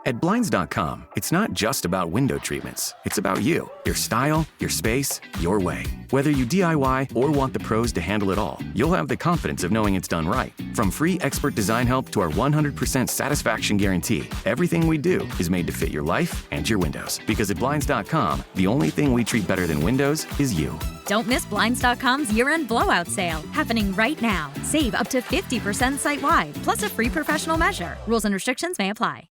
At Blinds.com, it's not just about window treatments. It's about you, your style, your space, your way. Whether you DIY or want the pros to handle it all, you'll have the confidence of knowing it's done right. From free expert design help to our 100% satisfaction guarantee, everything we do is made to fit your life and your windows. Because at Blinds.com, the only thing we treat better than windows is you. Don't miss Blinds.com's year-end blowout sale, happening right now. Save up to 50% site-wide, plus a free professional measure. Rules and restrictions may apply.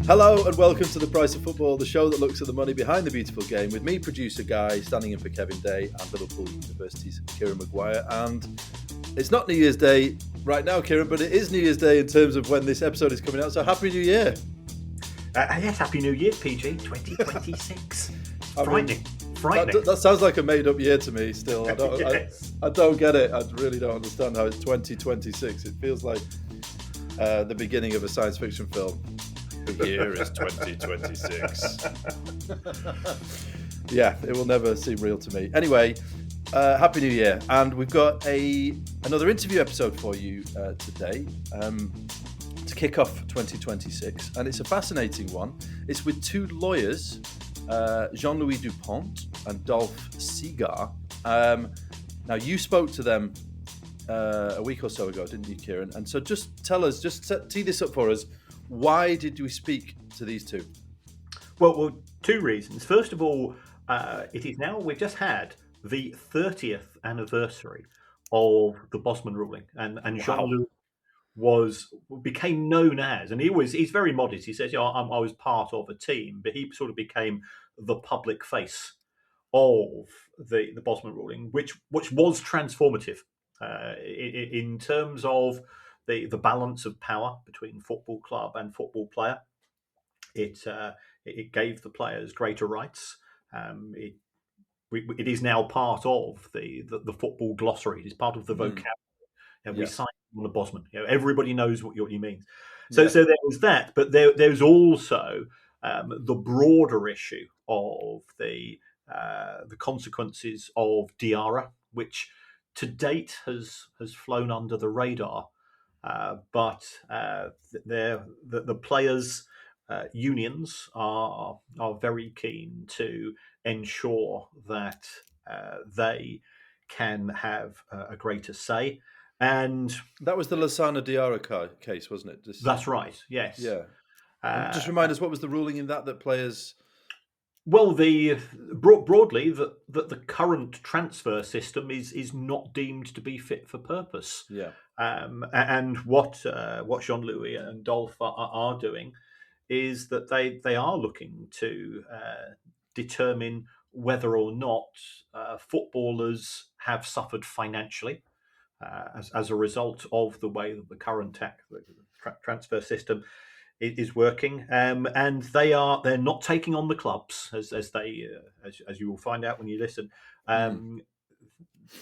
Hello and welcome to The Price of Football, the show that looks at the money behind the beautiful game, with me, producer Guy, standing in for Kevin Day, and Liverpool University's Kieran Maguire. And it's not New Year's Day right now, Kieran, but it is New Year's Day in terms of when this episode is coming out, so Happy New Year. Yes, Happy New Year, PG, 2026. Frightening. That sounds like a made-up year to me still. I don't, Yes. I don't get it. I really don't understand how it's 2026. It feels like the beginning of a science fiction film. The year is 2026. Yeah, it will never seem real to me. Anyway, Happy New Year. And we've got another interview episode for you today to kick off 2026. And it's a fascinating one. It's with two lawyers, Jean-Louis Dupont and Dolf Segaar. Now, you spoke to them a week or so ago, didn't you, Kieran? And so just tell us, tee this up for us. Why did we speak to these two? Well, two reasons. First of all, it is now, we've just had the 30th anniversary of the Bosman ruling. And Jean-Louis became known as, and he's very modest. He says, I was part of a team, but he sort of became the public face of the Bosman ruling, which was transformative in terms of the balance of power between football club and football player. It gave the players greater rights. It is now part of the football glossary. It is part of the vocabulary. And we signed on the Bosman. Everybody knows what he means. So there was that, but there's also the broader issue of the consequences of Diarra, which to date has flown under the radar. But the players' unions are very keen to ensure that they can have a greater say. And that was the Lassana Diarra case, wasn't it? That's right. Yes. Yeah. Just remind us, what was the ruling in that players? Well, broadly, the current transfer system is not deemed to be fit for purpose. Yeah. And what Jean-Louis and Dolf are doing is that they are looking to determine whether or not footballers have suffered financially as a result of the way that the current transfer system is working, and they're not taking on the clubs as you will find out when you listen.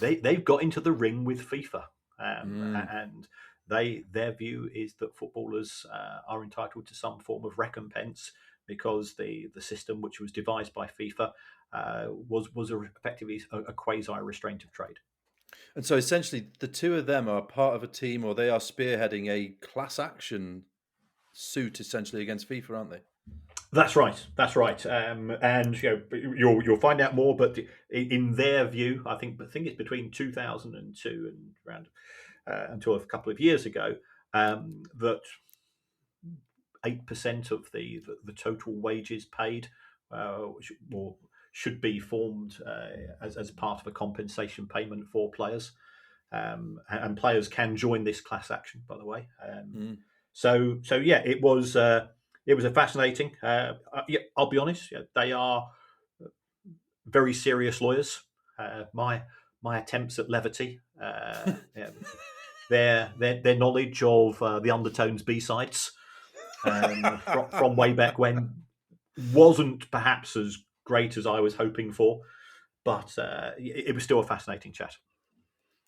They've got into the ring with FIFA, and their view is that footballers are entitled to some form of recompense because the system which was devised by FIFA was effectively a quasi restraint of trade. And so essentially the two of them are part of a team, or they are spearheading a class action suit essentially against FIFA, aren't they? That's right. And you'll find out more. But in their view, I think it's between 2002 and around until a couple of years ago, that 8% of the total wages paid should be formed as part of a compensation payment for players, and players can join this class action, by the way. So yeah, it was a fascinating. I'll be honest, they are very serious lawyers. My attempts at levity, their knowledge of the Undertones B-sides from way back when wasn't perhaps as great as I was hoping for, but it was still a fascinating chat.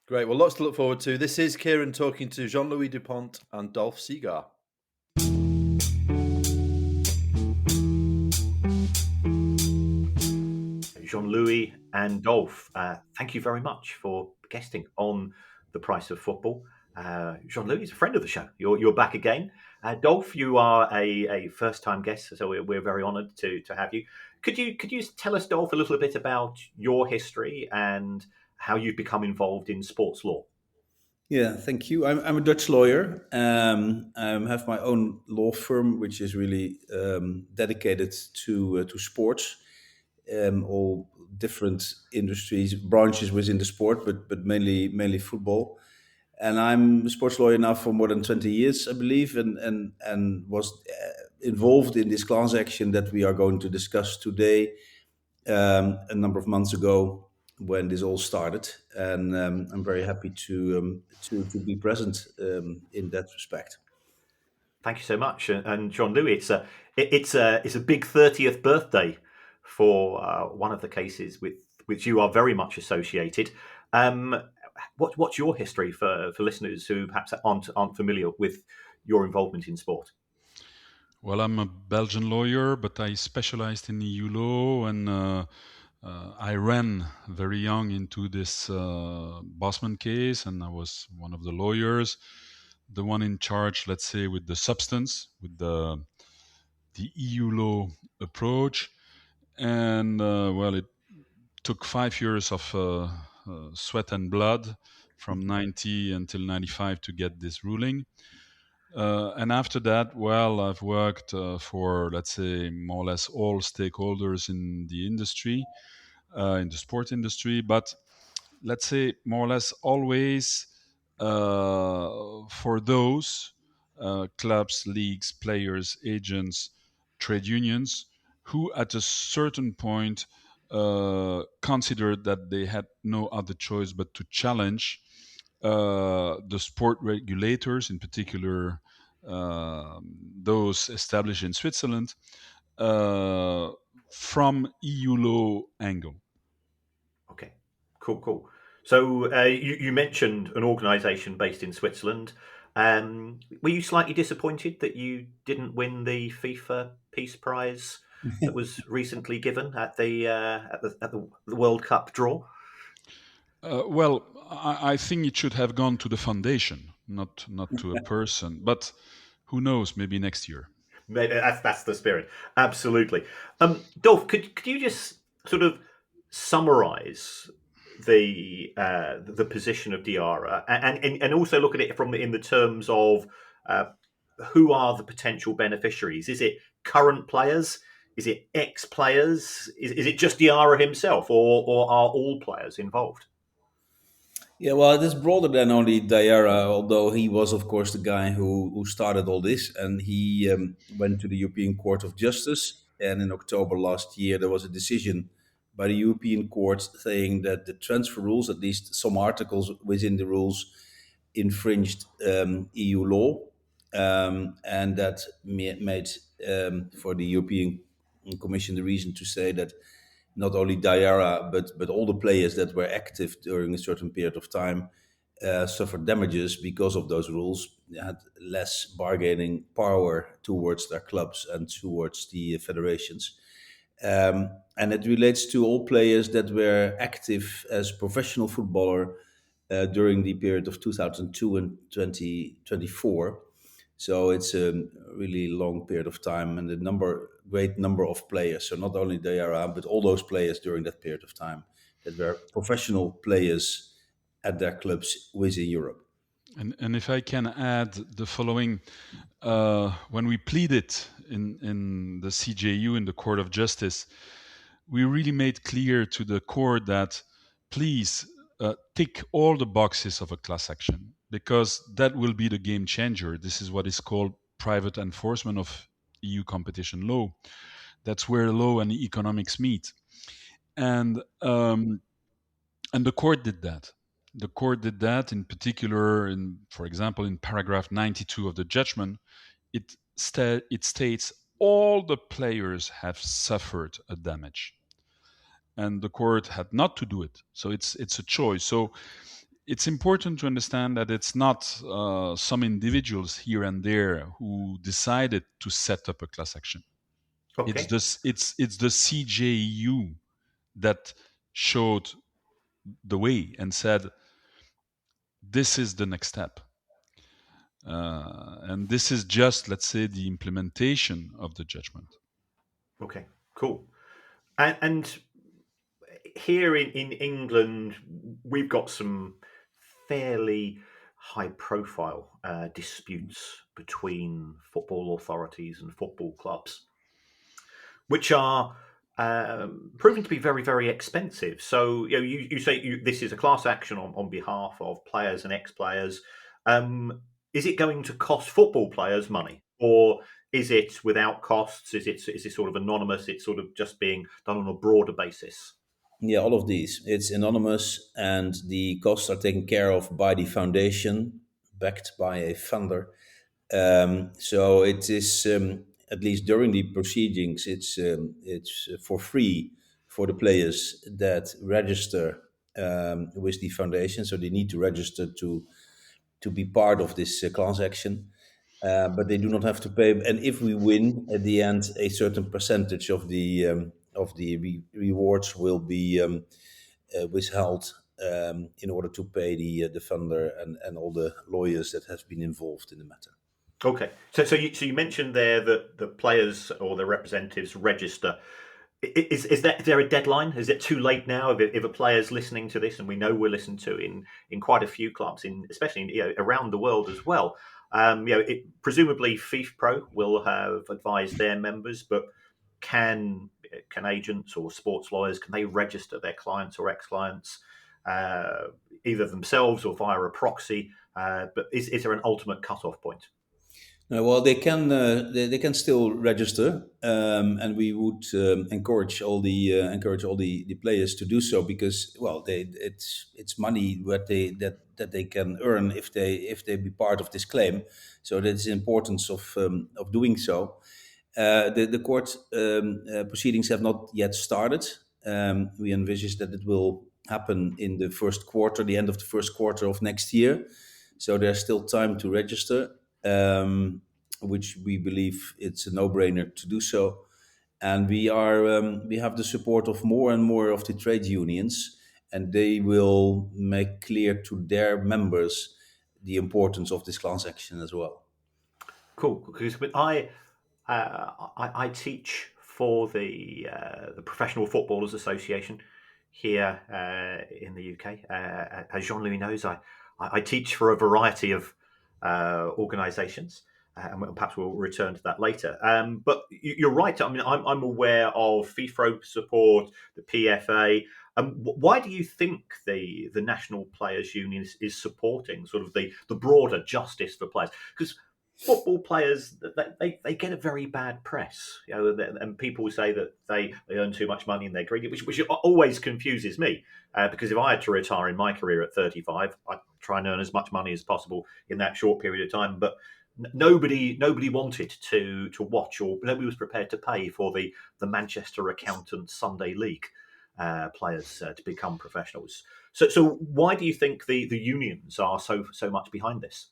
Great. Well, lots to look forward to. This is Kieran talking to Jean-Louis Dupont and Dolf Segaar. Jean-Louis and Dolf, thank you very much for guesting on The Price of Football. Jean-Louis is a friend of the show. You're back again. Dolf, you are a first-time guest, so we're very honoured to have you. Could you tell us, Dolf, a little bit about your history and how you've become involved in sports law? Yeah, thank you. I'm a Dutch lawyer. I have my own law firm, which is really dedicated to sports, all different industries, branches within the sport, but mainly football. And I'm a sports lawyer now for more than 20 years, I believe, and was involved in this class action that we are going to discuss today a number of months ago when this all started, and I'm very happy to be present in that respect. Thank you so much, and Jean-Louis, it's a big 30th birthday for one of the cases with which you are very much associated. What's your history for listeners who perhaps aren't familiar with your involvement in sport? Well, I'm a Belgian lawyer, but I specialized in EU law, and I ran very young into this Bosman case, and I was one of the lawyers, the one in charge, let's say, with the substance, with the EU law approach. And well, it took 5 years of sweat and blood from 90 until 95 to get this ruling. And after that, well, I've worked for, let's say, more or less all stakeholders in the industry, in the sport industry, but let's say more or less always for those clubs, leagues, players, agents, trade unions who at a certain point considered that they had no other choice but to challenge the sport regulators, in particular those established in Switzerland, from EU law angle. Okay, cool. So you mentioned an organisation based in Switzerland. Were you slightly disappointed that you didn't win the FIFA Peace Prize that was recently given at the World Cup draw? Well, I think it should have gone to the foundation, not to a person. But who knows? Maybe next year. Maybe that's the spirit. Absolutely. Dolf, could you just sort of summarise the position of Diarra and also look at it in the terms of who are the potential beneficiaries? Is it current players? Is it ex-players? Is it just Diarra himself, or are all players involved? Yeah, well, it is broader than only Diarra, although he was, of course, the guy who started all this. And he went to the European Court of Justice. And in October last year, there was a decision by the European Court saying that the transfer rules, at least some articles within the rules, infringed EU law. And that made for the European Commission the reason to say that not only Diarra, but all the players that were active during a certain period of time suffered damages because of those rules. They had less bargaining power towards their clubs and towards the federations. And it relates to all players that were active as professional footballer during the period of 2002 and 2024. So it's a really long period of time, and great number of players. So not only Diarra, but all those players during that period of time that were professional players at their clubs within Europe. And if I can add the following, when we pleaded in the CJU, in the Court of Justice, we really made clear to the court that please tick all the boxes of a class action, because that will be the game changer. This is what is called private enforcement of EU competition law. That's where law and economics meet. And the court did that. The court did that in particular, for example, in paragraph 92 of the judgment, it states all the players have suffered a damage. And the court had not to do it. So it's a choice. So it's important to understand that it's not some individuals here and there who decided to set up a class action. Okay. It's the CJU that showed the way and said, this is the next step. And this is just, let's say, the implementation of the judgment. Okay, cool. And here in England, we've got some fairly high-profile disputes between football authorities and football clubs, which are proving to be very, very expensive. So you say this is a class action on behalf of players and ex-players. Is it going to cost football players money, or is it without costs? Is it sort of anonymous? It's sort of just being done on a broader basis. Yeah, all of these. It's anonymous, and the costs are taken care of by the foundation, backed by a funder. So it is, at least during the proceedings, it's for free for the players that register with the foundation. So they need to register to be part of this class action. But they do not have to pay. And if we win at the end, a certain percentage of the rewards will be withheld in order to pay the funder and all the lawyers that have been involved in the matter. Okay, so you mentioned there that the players or their representatives register. Is there a deadline? Is it too late now? If a player's listening to this, and we know we're listened to in quite a few clubs, especially around the world as well. Presumably FIFA Pro will have advised their members, but can agents or sports lawyers, can they register their clients or ex-clients either themselves or via a proxy? But is there an ultimate cut-off point? Well, they can still register, and we would encourage all the players to do so, because it's money that they can earn if they be part of this claim. So that's the importance of doing so. The court proceedings have not yet started. We envisage that it will happen in the end of the first quarter of next year. So there's still time to register, which we believe it's a no-brainer to do so. And we have the support of more and more of the trade unions, and they will make clear to their members the importance of this class action as well. Cool, because I teach for the Professional Footballers Association here in the UK. As Jean-Louis knows, I teach for a variety of organisations, and perhaps we'll return to that later. But you're right. I mean, I'm aware of FIFA support, the PFA. Why do you think the National Players Union is supporting sort of the broader justice for players? Because football players, they get a very bad press, and people say that they earn too much money and they're greedy, which always confuses me. Because if I had to retire in my career at 35, I'd try and earn as much money as possible in that short period of time. But nobody wanted to watch, or nobody was prepared to pay for the Manchester Accountants Sunday League players to become professionals. So why do you think the unions are so much behind this?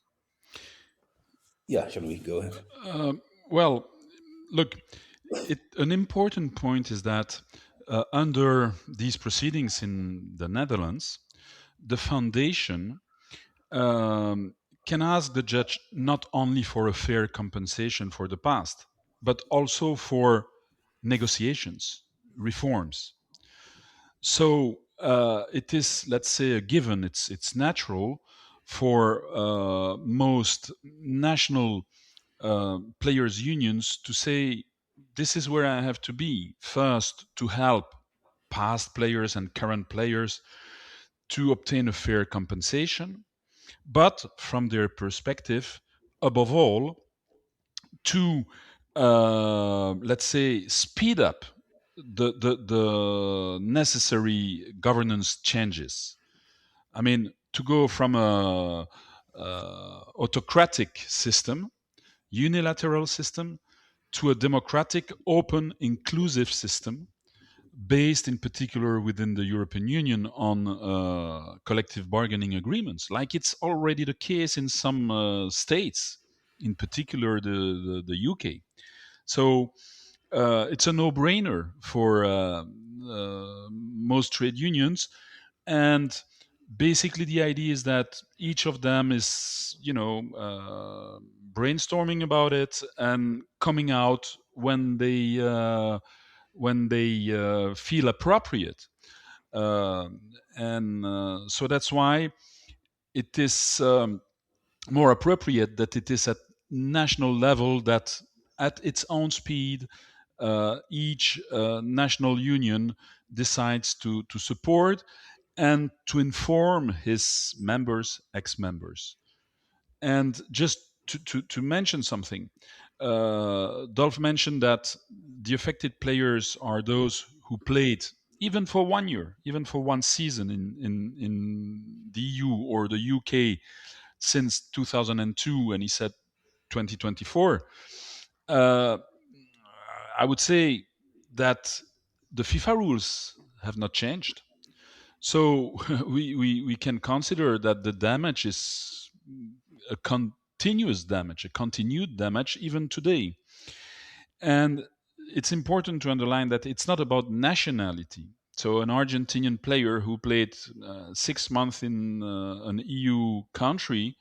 Yeah, shall we go ahead? Well, look, an important point is that under these proceedings in the Netherlands, the foundation can ask the judge not only for a fair compensation for the past, but also for negotiations, reforms. So it is, let's say, a given. It's natural for most national players' unions to say, this is where I have to be. First, to help past players and current players to obtain a fair compensation, but from their perspective, above all, to let's say speed up the necessary governance changes. I mean, to go from a autocratic system, unilateral system, to a democratic, open, inclusive system based in particular within the European Union on collective bargaining agreements, like it's already the case in some states, in particular the UK. So it's a no-brainer for most trade unions, and basically the idea is that each of them is brainstorming about it and coming out when they feel appropriate. And so that's why it is more appropriate that it is at national level, that at its own speed each national union decides to support and to inform his members, ex-members. And just to mention something, Dolf mentioned that the affected players are those who played even for 1 year, even for one season in the EU or the UK since 2002, and he said 2024. I would say that the FIFA rules have not changed. So we can consider that the damage is a continuous damage, a continued damage even today. And it's important to underline that it's not about nationality. So an Argentinian player who played 6 months in an EU country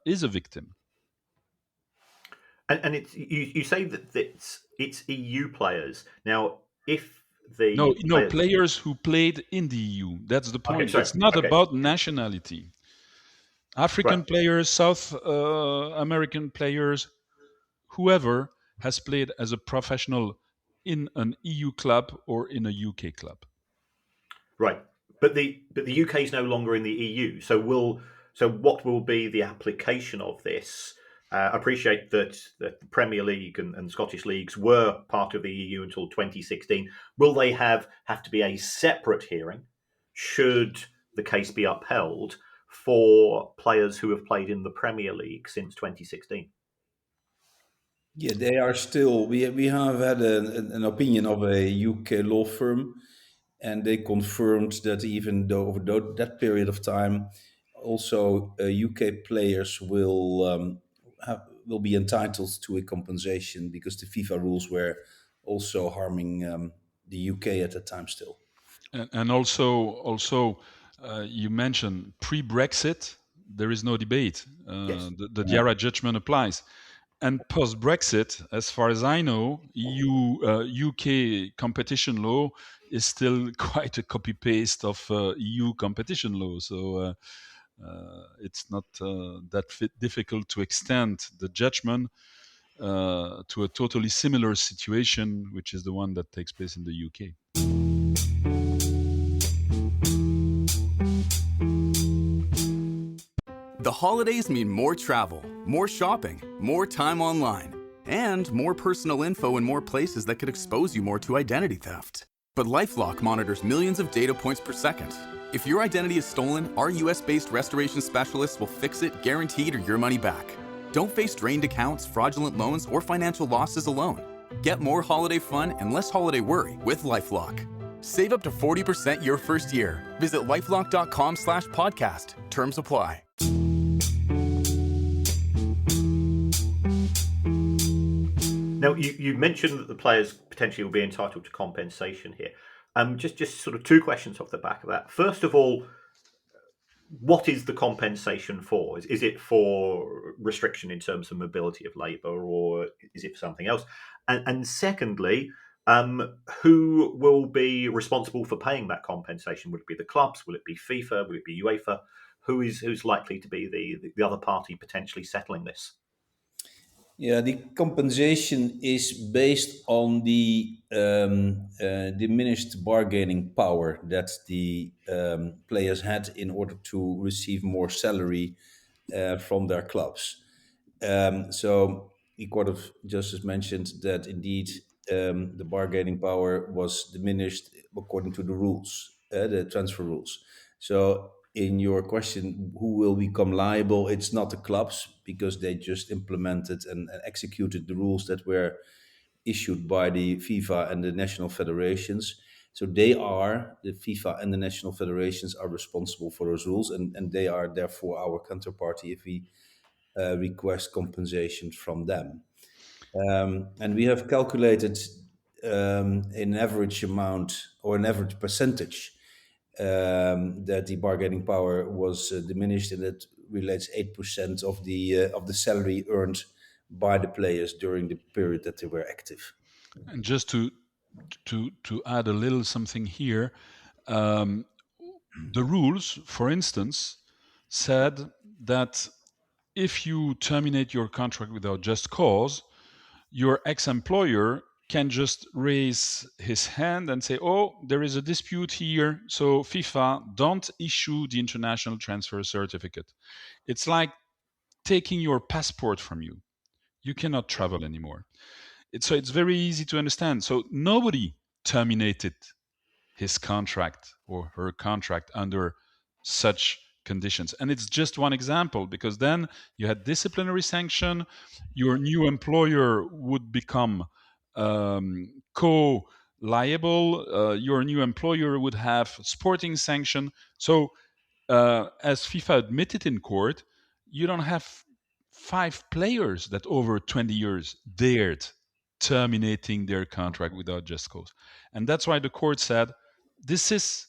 is a victim. And it's you say that it's EU players. Now, if the no players who played in the EU. That's the point. Okay, it's not about nationality. African players, South American players, whoever has played as a professional in an EU club or in a UK club. Right, but the UK is no longer in the EU. So what will be the application of this? I appreciate that the Premier League and Scottish leagues were part of the EU until 2016. Will they have to be a separate hearing should the case be upheld for players who have played in the Premier League since 2016? Yeah, they are still. We have had an opinion of a UK law firm, and they confirmed that even though over that period of time, also UK players will be entitled to a compensation because the FIFA rules were also harming the UK at that time still. And also, you mentioned pre-Brexit, there is no debate. Yes. The Diarra judgment applies. And post-Brexit, as far as I know, UK competition law is still quite a copy-paste of EU competition law. So it's not that difficult to extend the judgment to a totally similar situation, which is the one that takes place in the UK. The holidays mean more travel, more shopping, more time online, and more personal info in more places that could expose you more to identity theft. But LifeLock monitors millions of data points per second. If your identity is stolen, our US-based restoration specialists will fix it guaranteed or your money back. Don't face drained accounts, fraudulent loans, or financial losses alone. Get more holiday fun and less holiday worry with LifeLock. Save up to 40% your first year. Visit lifelock.com/podcast. Terms apply. Now, you mentioned that the players potentially will be entitled to compensation here. Just sort of two questions off the back of that. First of all, what is the compensation for? Is it for restriction in terms of mobility of labour, or is it for something else? And secondly, who will be responsible for paying that compensation? Would it be the clubs? Will it be FIFA? Will it be UEFA? Who's likely to be the other party potentially settling this? Yeah, the compensation is based on the diminished bargaining power that the players had in order to receive more salary from their clubs. So the Court of Justice mentioned that indeed the bargaining power was diminished according to the rules, the transfer rules. So in your question, who will become liable? It's not the clubs because they just implemented and executed the rules that were issued by the FIFA and the national federations. So the FIFA and the national federations are responsible for those rules, and they are therefore our counterparty if we request compensation from them. And we have calculated an average amount or an average percentage that the bargaining power was diminished, and it relates 8% of the salary earned by the players during the period that they were active. And just to add a little something here, the rules, for instance, said that if you terminate your contract without just cause, your ex-employer can just raise his hand and say, oh, there is a dispute here, so FIFA, don't issue the international transfer certificate. It's like taking your passport from you. You cannot travel anymore. So it's very easy to understand. So nobody terminated his contract or her contract under such conditions. And it's just one example, because then you had disciplinary sanction, your new employer would become co-liable, your new employer would have sporting sanction. So as FIFA admitted in court, you don't have 5 players that over 20 years dared terminating their contract without just cause. And that's why the court said this is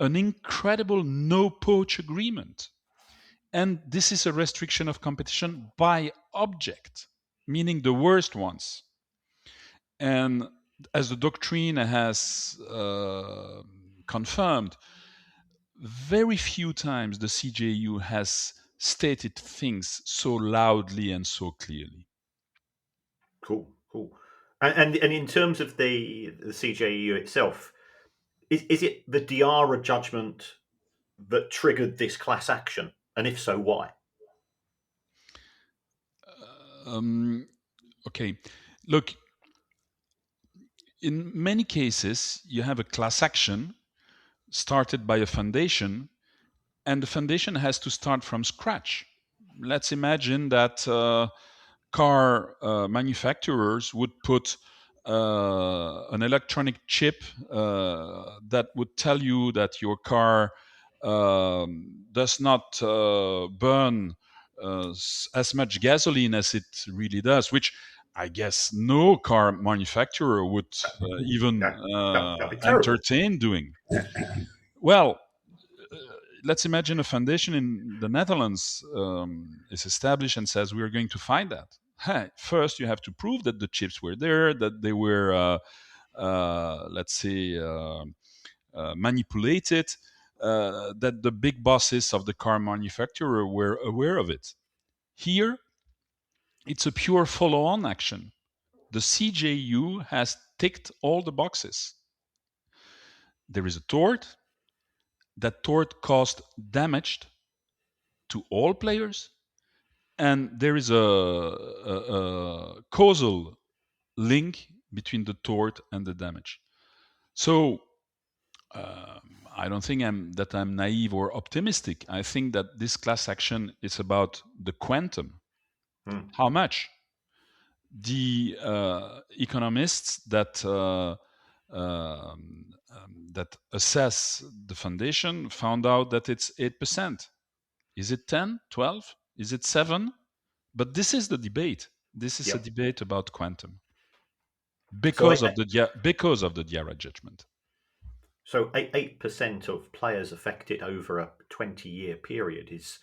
an incredible no-poach agreement. And this is a restriction of competition by object, meaning the worst ones. And as the doctrine has confirmed, very few times the CJU has stated things so loudly and so clearly. Cool. And in terms of the CJU itself, is it the Diarra judgment that triggered this class action? And if so, why? Okay. Look, in many cases, you have a class action started by a foundation, and the foundation has to start from scratch. Let's imagine that car manufacturers would put an electronic chip that would tell you that your car does not burn as much gasoline as it really does, which I guess no car manufacturer would even entertain doing. Well, let's imagine a foundation in the Netherlands is established and says, we're going to find that. First, you have to prove that the chips were there, that they were, let's say, manipulated, that the big bosses of the car manufacturer were aware of it. Here, it's a pure follow-on action. The CJU has ticked all the boxes. There is a tort. That tort caused damage to all players, and there is a causal link between the tort and the damage. So I don't think I'm naive or optimistic. I think that this class action is about the quantum. How much? The economists that that assess the foundation found out that it's 8%. Is it 10, 12? Is it 7? But this is the debate. This is a debate about quantum because of the Diarra judgment. So 8% of players affected over a 20-year period is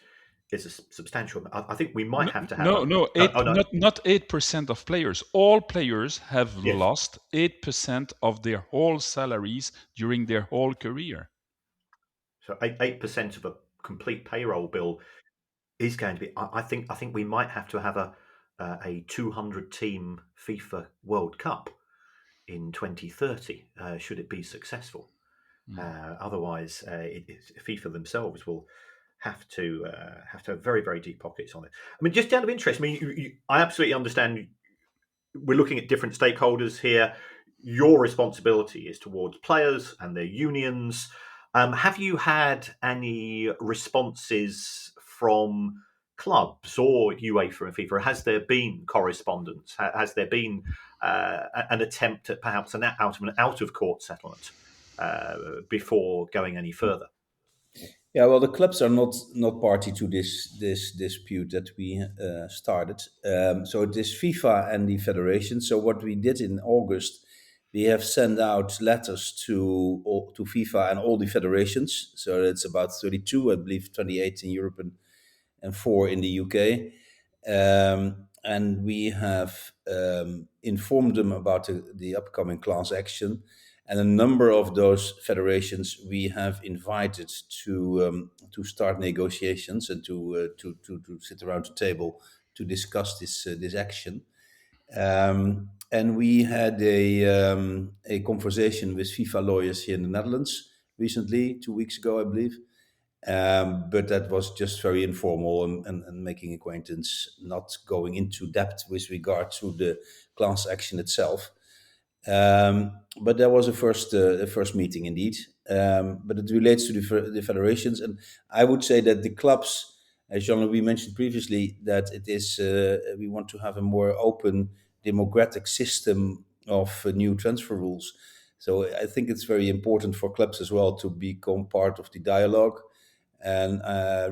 a substantial. I think we might have to have not 8% of players. All players have lost 8% of their whole salaries during their whole career. So 8% of a complete payroll bill is going to be. I think we might have to have a 200-team FIFA World Cup in 2030 should it be successful. Otherwise, FIFA themselves will have to have very, very deep pockets on it. I mean, just out of interest, I mean, I absolutely understand. We're looking at different stakeholders here. Your responsibility is towards players and their unions. Have you had any responses from clubs or UEFA and FIFA? Has there been correspondence? Has there been an attempt at perhaps an out-of-court settlement before going any further? Yeah, well, the clubs are not party to this dispute that we started. So it is FIFA and the federation. So what we did in August, we have sent out letters to FIFA and all the federations. So it's about 32, I believe, 28 in Europe and 4 in the UK. And we have informed them about the upcoming class action. And a number of those federations we have invited to start negotiations and to sit around the table to discuss this action. And we had a conversation with FIFA lawyers here in the Netherlands recently, 2 weeks ago, I believe. But that was just very informal and making acquaintance, not going into depth with regard to the class action itself. But there was a first meeting indeed. But it relates to the federations, and I would say that the clubs, as Jean-Louis mentioned previously, that it is we want to have a more open, democratic system of new transfer rules. So I think it's very important for clubs as well to become part of the dialogue. And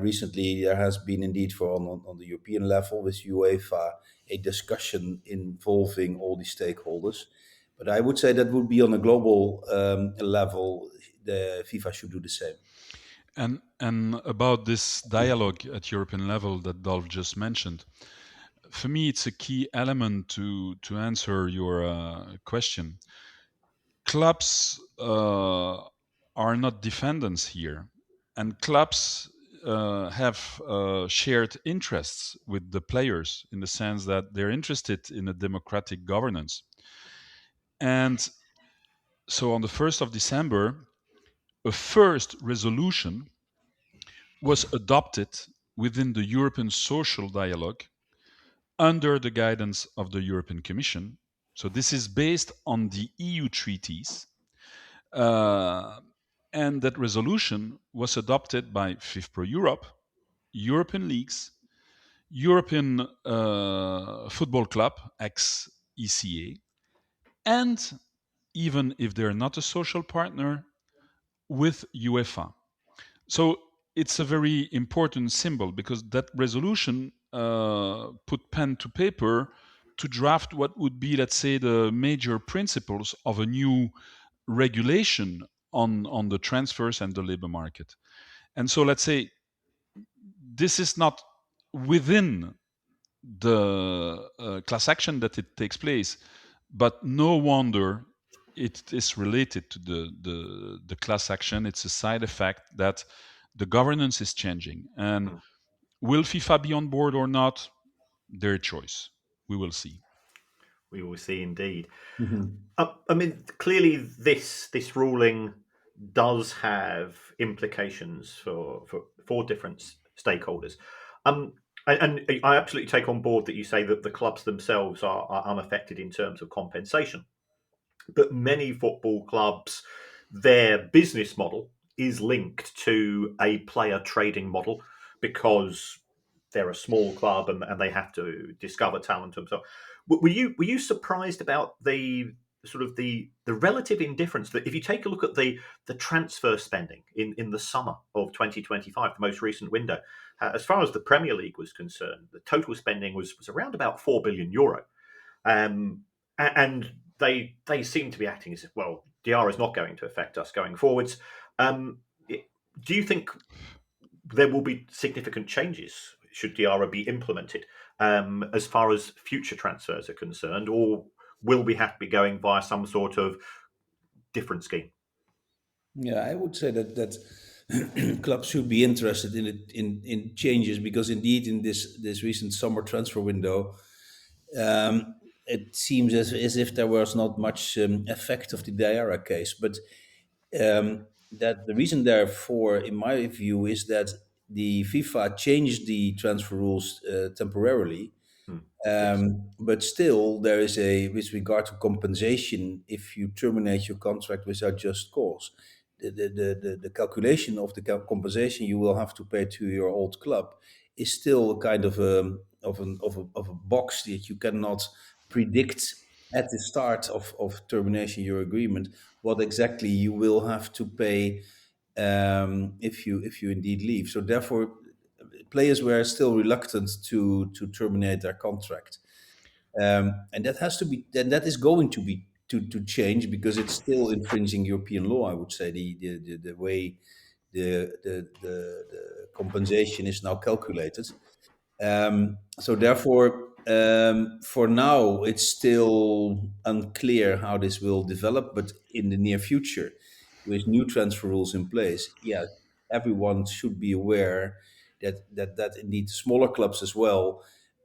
recently, there has been indeed on the European level with UEFA a discussion involving all the stakeholders. But I would say that would be on a global level. The FIFA should do the same. And about this dialogue at European level that Dolf just mentioned, for me, it's a key element to answer your question. Clubs are not defendants here, and clubs have shared interests with the players in the sense that they're interested in a democratic governance. And so on the 1st of December, a first resolution was adopted within the European Social Dialogue under the guidance of the European Commission. So this is based on the EU treaties. And that resolution was adopted by FIFPro Europe, European leagues, European Football Club, ex-ECA, and even if they're not a social partner, with UEFA. So it's a very important symbol because that resolution put pen to paper to draft what would be, let's say, the major principles of a new regulation on the transfers and the labor market. And so let's say this is not within the class action that it takes place, but no wonder it is related to the class action. It's a side effect that the governance is changing. And will FIFA be on board or not? Their choice. We will see. We will see indeed. Mm-hmm. I mean, clearly this ruling does have implications for different stakeholders. And I absolutely take on board that you say that the clubs themselves are unaffected in terms of compensation. But many football clubs, their business model is linked to a player trading model because they're a small club and they have to discover talent themselves. Were you surprised about the sort of the relative indifference that if you take a look at the transfer spending in the summer of 2025, the most recent window, as far as the Premier League was concerned, the total spending was around about €4 billion. And they seem to be acting as if, well, Diarra is not going to affect us going forwards. Do you think there will be significant changes should Diarra be implemented as far as future transfers are concerned, or will we have to be going via some sort of different scheme? Yeah, I would say that clubs should be interested in changes because indeed in this recent summer transfer window, it seems as if there was not much effect of the Diarra case. But that the reason therefore, in my view, is that the FIFA changed the transfer rules temporarily. Yes. But still, there is with regard to compensation, if you terminate your contract without just cause, the calculation of the compensation you will have to pay to your old club is still a kind of a box that you cannot predict at the start of termination your agreement what exactly you will have to pay if you indeed leave. So therefore, players were still reluctant to terminate their contract, and that has to be. Then that is going to be to change because it's still infringing European law. I would say the way the compensation is now calculated. So therefore, for now, it's still unclear how this will develop. But in the near future, with new transfer rules in place, yeah, everyone should be aware that indeed smaller clubs as well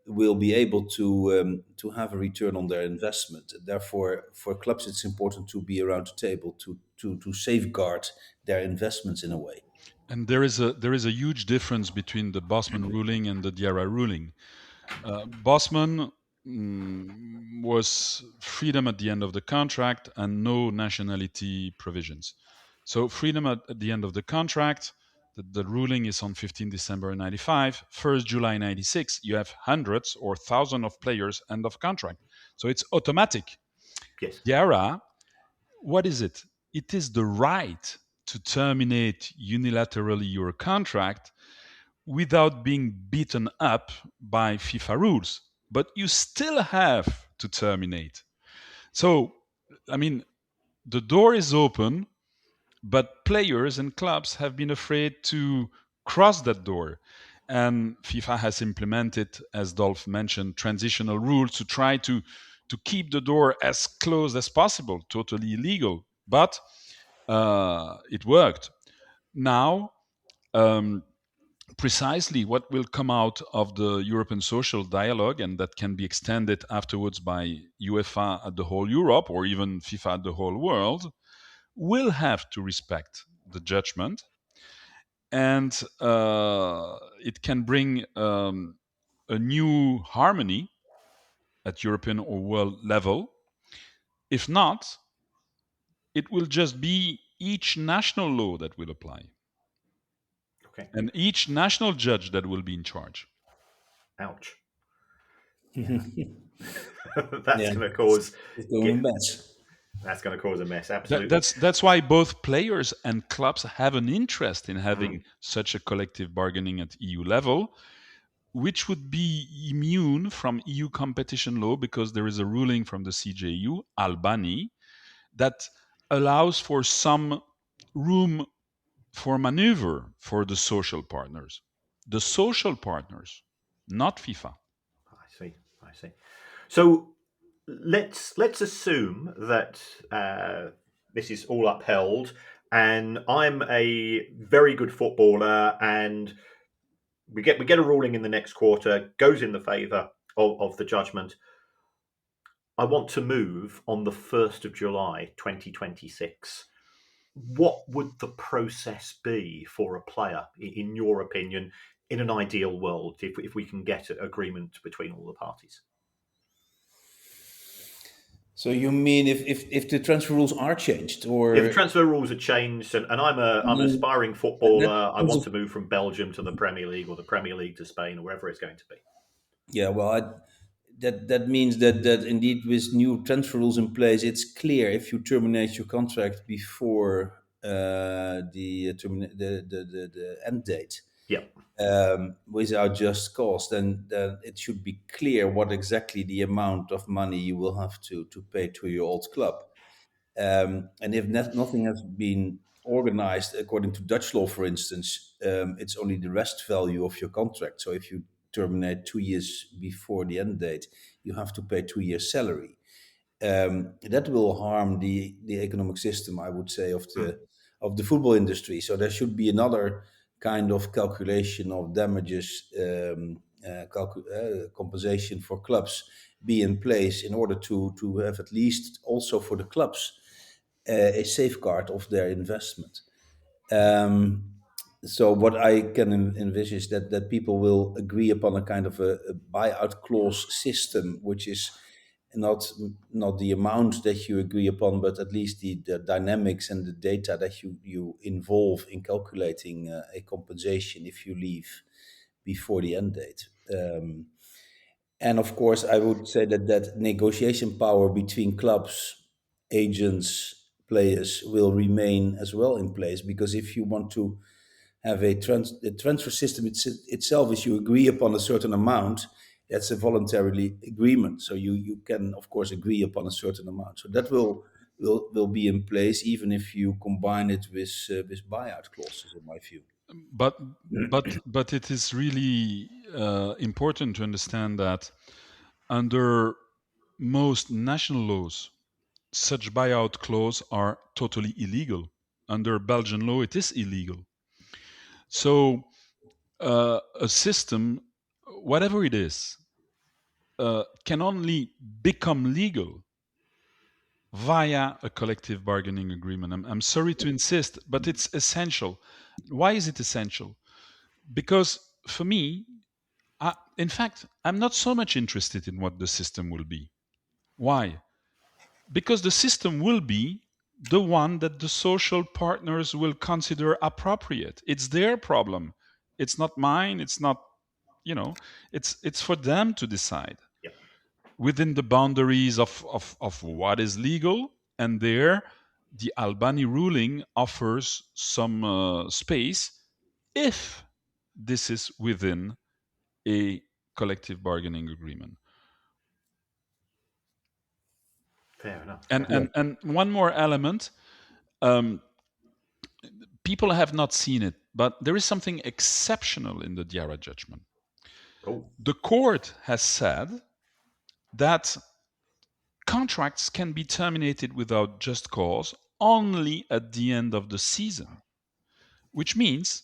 will be able to have a return on their investment. Therefore, for clubs, it's important to be around the table to safeguard their investments in a way. And there is a huge difference between the Bosman ruling and the Diarra ruling. Bosman was freedom at the end of the contract and no nationality provisions. So freedom at the end of the contract. The ruling is on 15 December 95. 1st July 96, you have hundreds or thousands of players end of contract. So it's automatic. Yes. Diarra, what is it? It is the right to terminate unilaterally your contract without being beaten up by FIFA rules. But you still have to terminate. So, I mean, the door is open, but players and clubs have been afraid to cross that door. And FIFA has implemented, as Dolf mentioned, transitional rules to try to keep the door as closed as possible, totally illegal. But it worked. Now, precisely what will come out of the European social dialogue, and that can be extended afterwards by UEFA at the whole Europe or even FIFA at the whole world, will have to respect the judgment. And it can bring a new harmony at European or world level. If not, it will just be each national law that will apply. Okay. And each national judge that will be in charge. Ouch. Yeah. That's going to cause it's going a mess. That's going to cause a mess. Absolutely. That's why both players and clubs have an interest in having such a collective bargaining at EU level, which would be immune from EU competition law because there is a ruling from the CJU, Albany, that allows for some room for maneuver for the social partners. The social partners, not FIFA. I see. So let's assume that this is all upheld, and I'm a very good footballer, and we get a ruling in the next quarter, goes in the favour of the judgment. I want to move on the 1st of July 2026. What would the process be for a player, in your opinion, in an ideal world, if we can get an agreement between all the parties? So you mean if the transfer rules are changed, or if the transfer rules are changed, and I'm an aspiring footballer, I want to move from Belgium to the Premier League or the Premier League to Spain or wherever it's going to be. Yeah, well, that means that indeed with new transfer rules in place, it's clear if you terminate your contract before the end date. Yeah. Without just cause, then it should be clear what exactly the amount of money you will have to pay to your old club. And if nothing has been organized according to Dutch law, for instance, it's only the rest value of your contract. So if you terminate 2 years before the end date, you have to pay 2 years' salary. That will harm the economic system, I would say, of the football industry. So there should be another kind of calculation of damages, compensation for clubs be in place in order to have at least also for the clubs a safeguard of their investment. So what I can envisage that people will agree upon a kind of a buyout clause system, which is not the amount that you agree upon, but at least the dynamics and the data that you involve in calculating a compensation if you leave before the end date. And of course, I would say that negotiation power between clubs, agents, players will remain as well in place, because if you want to have a transfer system itself is you agree upon a certain amount, It's a voluntary agreement, so you can of course agree upon a certain amount. So that will be in place even if you combine it with buyout clauses, in my view. But it is really important to understand that under most national laws, such buyout clauses are totally illegal. Under Belgian law, it is illegal. So a system, whatever it is, can only become legal via a collective bargaining agreement. I'm sorry to insist, but it's essential. Why is it essential? Because for me, in fact, I'm not so much interested in what the system will be. Why? Because the system will be the one that the social partners will consider appropriate. It's their problem. It's not mine. It's not, it's for them to decide within the boundaries of what is legal. And there, the Albany ruling offers some space if this is within a collective bargaining agreement. Fair enough. And one more element, people have not seen it, but there is something exceptional in the Diarra judgment. The court has said that contracts can be terminated without just cause only at the end of the season, which means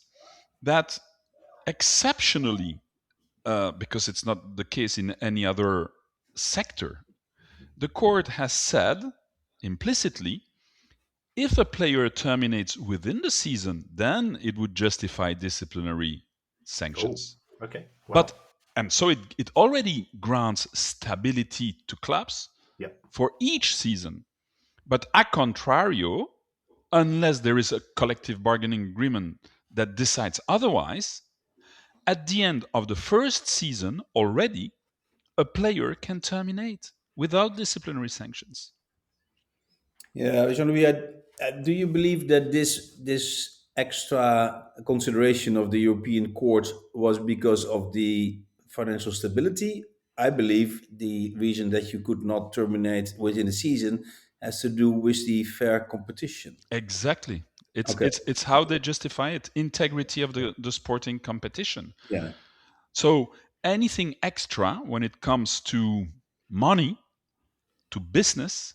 that exceptionally, because it's not the case in any other sector, the court has said implicitly, if a player terminates within the season, then it would justify disciplinary sanctions. Okay. Wow. And so it already grants stability to clubs for each season. But a contrario, unless there is a collective bargaining agreement that decides otherwise, at the end of the first season already, a player can terminate without disciplinary sanctions. Yeah, Jean-Louis, do you believe that this extra consideration of the European Court was because of the financial stability? I believe the reason that you could not terminate within the season has to do with the fair competition. Exactly. It's how they justify it. Integrity of the sporting competition. Yeah. So anything extra when it comes to money, to business,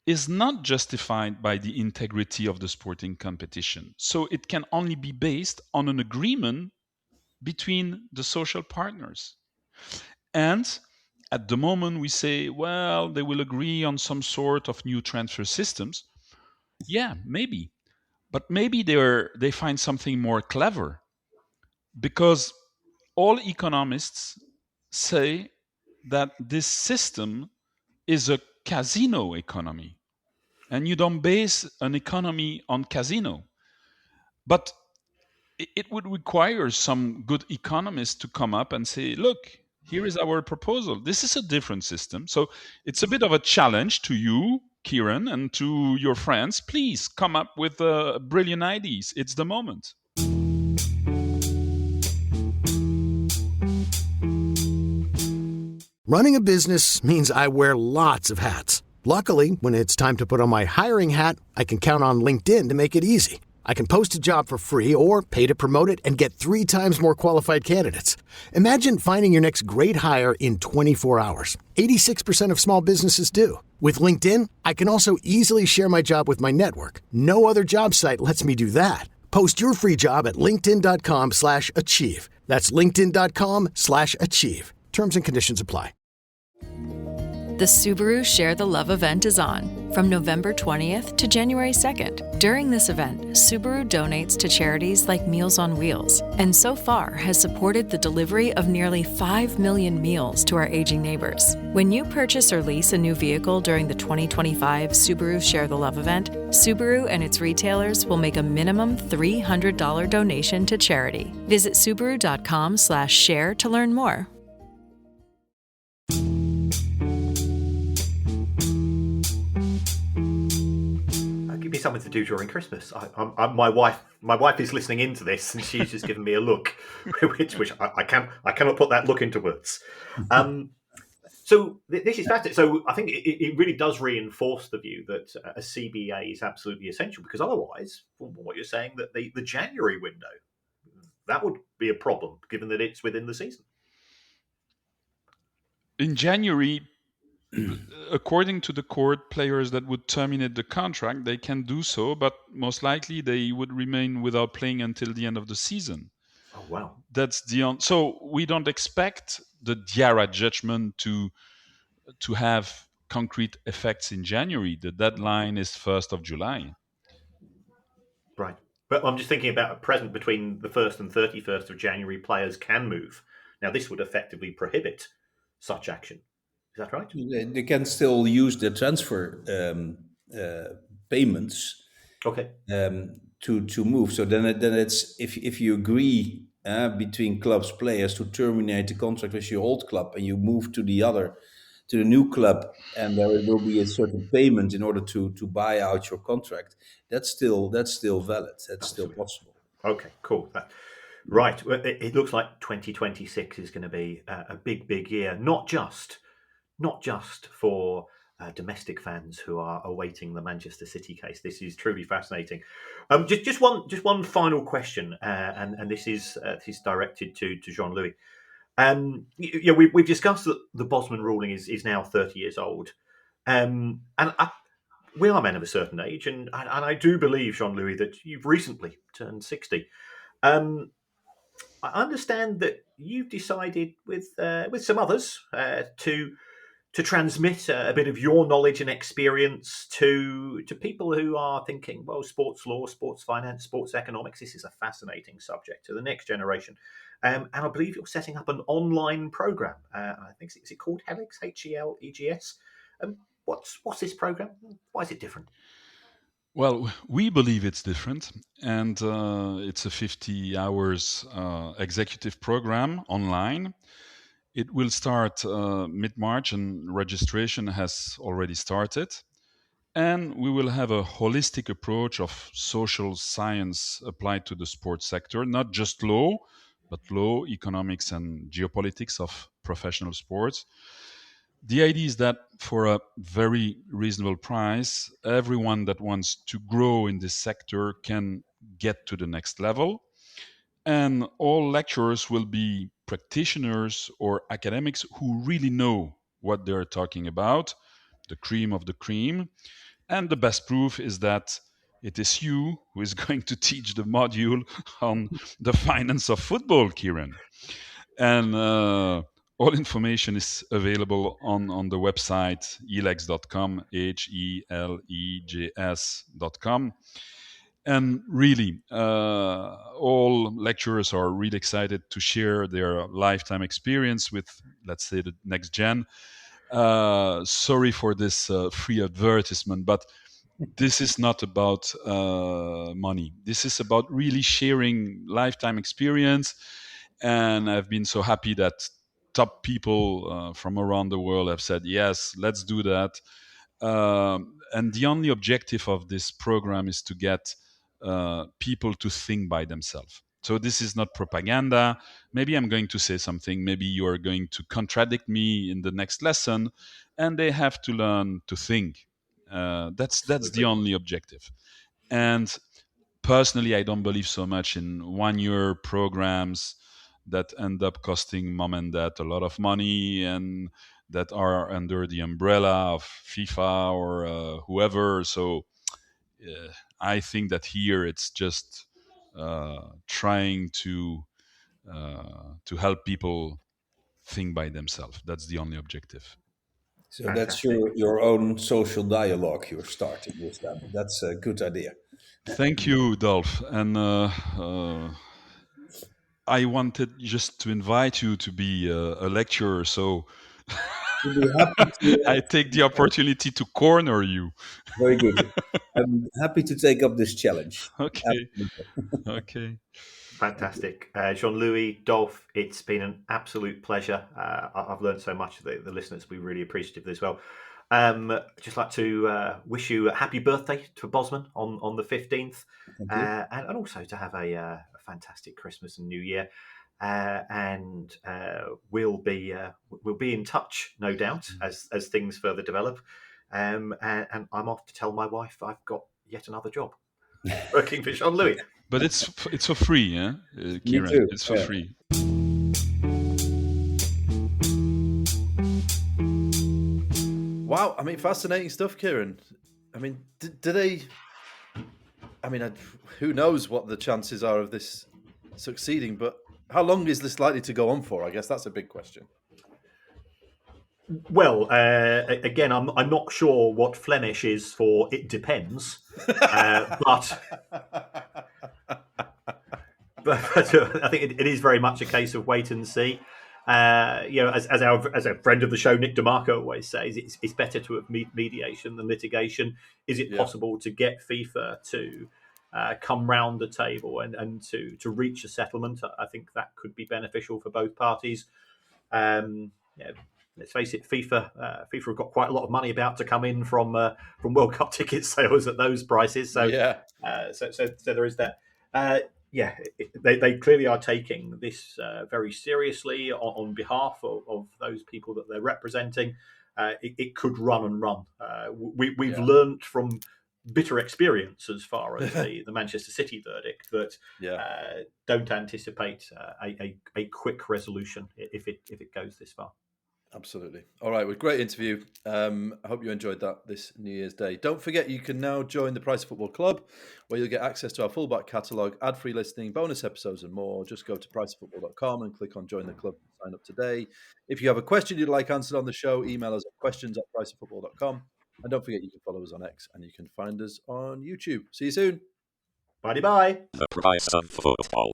is not justified by the integrity of the sporting competition. So it can only be based on an agreement between the social partners. And at the moment we say, well, they will agree on some sort of new transfer systems. Yeah, maybe. But maybe they find something more clever. Because all economists say that this system is a casino economy. And you don't base an economy on casino. But it would require some good economists to come up and say, look, here is our proposal. This is a different system. So it's a bit of a challenge to you, Kieran, and to your friends. Please come up with brilliant ideas. It's the moment. Running a business means I wear lots of hats. Luckily, when it's time to put on my hiring hat, I can count on LinkedIn to make it easy. I can post a job for free or pay to promote it and get 3 times more qualified candidates. Imagine finding your next great hire in 24 hours. 86% of small businesses do. With LinkedIn, I can also easily share my job with my network. No other job site lets me do that. Post your free job at linkedin.com/achieve. That's linkedin.com/achieve. Terms and conditions apply. The Subaru Share the Love event is on from November 20th to January 2nd. During this event, Subaru donates to charities like Meals on Wheels, and so far has supported the delivery of nearly 5 million meals to our aging neighbors. When you purchase or lease a new vehicle during the 2025 Subaru Share the Love event, Subaru and its retailers will make a minimum $300 donation to charity. Visit Subaru.com/share to learn more. Give me something something to do during Christmas. My wife is listening into this, and she's just given me a look, which I cannot put that look into words. So this is fascinating. So I think it really does reinforce the view that a CBA is absolutely essential, because otherwise, from what you're saying, that the January window, that would be a problem, given that it's within the season. In January, according to the court, players that would terminate the contract, they can do so, but most likely they would remain without playing until the end of the season. Oh, wow. That's so we don't expect the Diarra judgment to have concrete effects in January. The deadline is 1st of July. Right. But I'm just thinking about a present between the 1st and 31st of January, players can move. Now, this would effectively prohibit such action. Is that right? They can still use the transfer payments to move. So then it's if you agree between clubs, players to terminate the contract with your old club, and you move to the new club, and there will be a certain payment in order to buy out your contract. That's still valid. That's still possible. Okay, cool. Right. Well, it looks like 2026 is going to be a big year, not just for domestic fans who are awaiting the Manchester City case. This is truly fascinating. Just one final question, and this is directed to Jean-Louis. We've discussed that the Bosman ruling is now 30 years old, and we are men of a certain age, and I do believe, Jean-Louis, that you've recently turned 60. I understand that you've decided with some others to transmit a bit of your knowledge and experience to people who are thinking, well, sports law, sports finance, sports economics, this is a fascinating subject, to the next generation. And I believe you're setting up an online program. I think, is it called Helegs, Helegs? What's this program? Why is it different? Well, we believe it's different, and it's a 50 hours executive program online. It will start mid-March, and registration has already started. And we will have a holistic approach of social science applied to the sports sector, not just law, but law, economics, and geopolitics of professional sports. The idea is that for a very reasonable price, everyone that wants to grow in this sector can get to the next level. And all lecturers will be practitioners or academics who really know what they're talking about, the cream of the cream. And the best proof is that it is you who is going to teach the module on the finance of football, Kieran. And all information is available on the website helegs.com, HELEJS.com. And really, all lecturers are really excited to share their lifetime experience with, let's say, the next gen. Sorry for this free advertisement, but this is not about money. This is about really sharing lifetime experience. And I've been so happy that top people from around the world have said, yes, let's do that. And the only objective of this program is to get people to think by themselves. So this is not propaganda. Maybe I'm going to say something. Maybe you are going to contradict me in the next lesson, and they have to learn to think. That's the only objective. And personally, I don't believe so much in 1-year programs that end up costing mom and dad a lot of money and that are under the umbrella of FIFA or whoever. So I think that here it's just trying to help people think by themselves. That's the only objective. So that's your own social dialogue you're starting with them. That's a good idea. Thank you, Dolf. And I wanted just to invite you to be a lecturer, so I take the opportunity to corner you. Very good. I'm happy to take up this challenge. Okay. Okay. Fantastic. Jean-Louis, Dolf, it's been an absolute pleasure. I've learned so much. The listeners will be really appreciative as well. Just like to wish you a happy birthday to Bosman on the 15th, and also to have a fantastic Christmas and New Year. And we'll be in touch, no doubt, as things further develop. And I'm off to tell my wife I've got yet another job working for Jean-Louis. But it's for free, yeah, Kieran. too. It's for free. Wow, I mean, fascinating stuff, Kieran. I mean, do they? I mean, who knows what the chances are of this succeeding? But how long is this likely to go on for? I guess that's a big question. Well, again, I'm not sure what Flemish is for "it depends," but I think it is very much a case of wait and see. As a friend of the show, Nick DeMarco, always says, it's better to have mediation than litigation. Is it possible to get FIFA to come round the table and to reach a settlement? I think that could be beneficial for both parties. Let's face it, FIFA have got quite a lot of money about to come in from World Cup ticket sales at those prices. So so there is that. They clearly are taking this very seriously on behalf of those people that they're representing. It could run and run. We've learned from bitter experience as far as the Manchester City verdict that don't anticipate a quick resolution if it goes this far. Absolutely. All right, well, great interview. I hope you enjoyed that this New Year's Day. Don't forget, you can now join the Price of Football Club, where you'll get access to our full back catalogue, ad-free listening, bonus episodes and more. Just go to priceoffootball.com and click on Join the Club and sign up today. If you have a question you'd like answered on the show, email us at questions@priceoffootball.com. And don't forget, you can follow us on X and you can find us on YouTube. See you soon. Bye-bye. The Price of Football.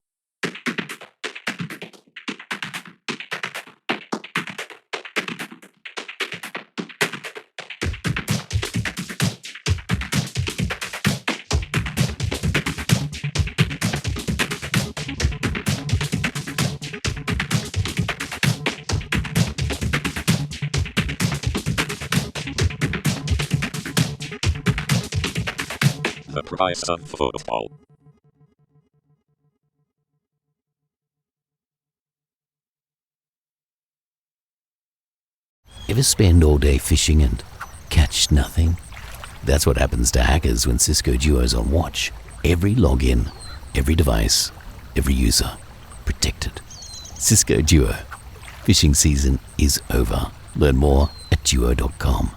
The Price of Football. Ever spend all day fishing and catch nothing? That's what happens to hackers when Cisco Duo's on watch. Every login, every device, every user, protected. Cisco Duo. Phishing season is over. Learn more at duo.com.